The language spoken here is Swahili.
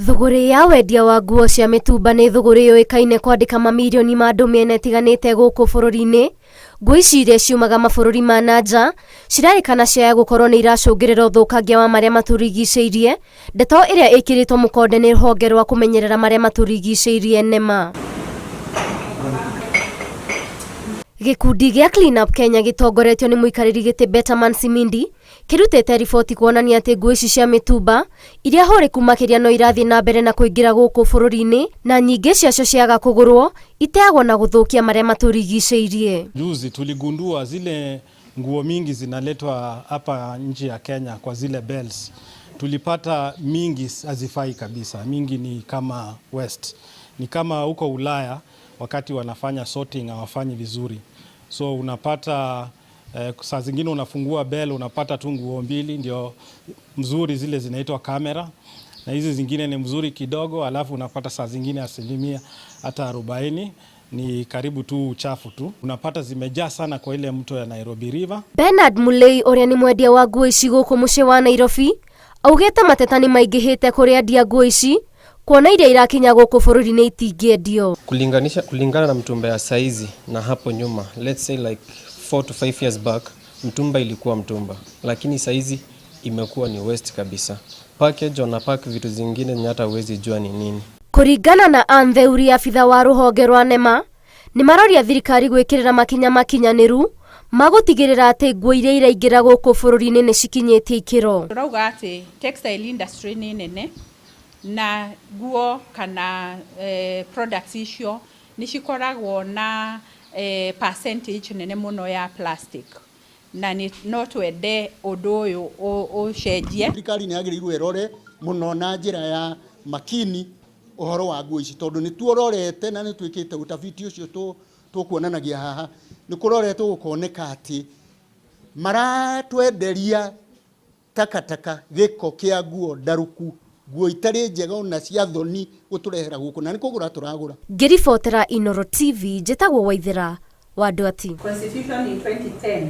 Thũgũrĩ ya wendia wa nguo cia mĩtumba nĩ thũgũrĩ yũĩkaine kwandĩka mamirioni ma andũ mĩena ĩtiganĩte gũkũ bũrũri-inĩ. Nguo ici iria ciumaga mabũrũri ma nanja cirarĩkana ciaya gũkorwo nĩ iracũngĩrĩra ũthũkangia wa marĩa matũrigicĩirie. Ndeto ĩrĩa ĩkĩrĩtwo mũkonde nĩ rũhonge rwa kũmenyerera marĩa matũrigicĩirie NEMA. Gĩkundi gĩa Clean Up Kenya gĩtongoretio nĩ mũikarĩri gĩtĩ Betaman Simindi kĩrutĩte riboti kuonania atĩ nguo ici cia mĩtumba iria hũrĩku makĩria no irathiĩ na mbere na kũingĩra gũkũ bũrũri-inĩ, na nyingĩ ciacio ciaga kũgũrwo iteagwo na gũthũkia marĩa matũrigicĩirie. Juzi tuligundua zile nguo mingi zinaletwa hapa nje ya Kenya kwa zile bells. Tulipata mingi hazifai kabisa. Mingi ni kama West. Ni kama huko Ulaya wakati wanafanya sorting hawafanyi vizuri. So unapata saa zingine unafungua bell unapata tu nguo mbili ndio mzuri, zile zinaitwa kamera, na hizi zingine ni mzuri kidogo, alafu unapata saa zingine asilimia hata 40 ni karibu tu uchafu tu. Unapata zimejaa sana kwa ile mto ya Nairobi River. Bernard Mulei ũrĩa nĩ mwendia wa nguo ici gũkũ mũciĩ wa Nairobi augĩte mateta nĩ maingĩhĩte kũrĩ endia nguo ici kuona iria irakinya gũkũ bũrũri-inĩ itingĩendio. Kulingana na mtumba ya saizi na hapo nyuma, let's say like 4 to 5 years back, mtumba ilikuwa mtumba, lakini saizi imekuwa ni waste kabisa. Package on a pack vitu zingine ni hata huwezi jua ni nini. Kũringana na Antheuri, afitha wa rũhonge rwa NEMA, nĩ maroria thirikari gwĩkĩrĩra makinya makinyanĩru magũtigĩrĩra atĩ nguo iria iraingĩra gũkũ bũrũri-inĩ nĩ cikinyĩtie ikĩro. Turauga atĩ textile industry nĩ nene na nguo kana products icio nĩ cikoragwo na percentage nene muno ya plastic, na no twende ũndũ ũyũ ũcenjie. Thirikari nĩ yagĩrĩirwo ĩrore mũno na njĩra ya makini ũhoro wa nguo ici, tondũ nĩ tuororete na nĩ twĩkĩte ũtafiti ũcio tũkuonanagia haha. Nĩ kũroretwo gũkoneka atĩ maratwenderia takataka gĩko kĩa nguo ndarũku, nguo itarĩ njega ona cia thoni gũtũrehera gũkũ, na nĩ kũgũra tũragũra. Ngĩribotera Inoro TV, njĩtagwo Waithera wa Ndwati. Constitution in 2010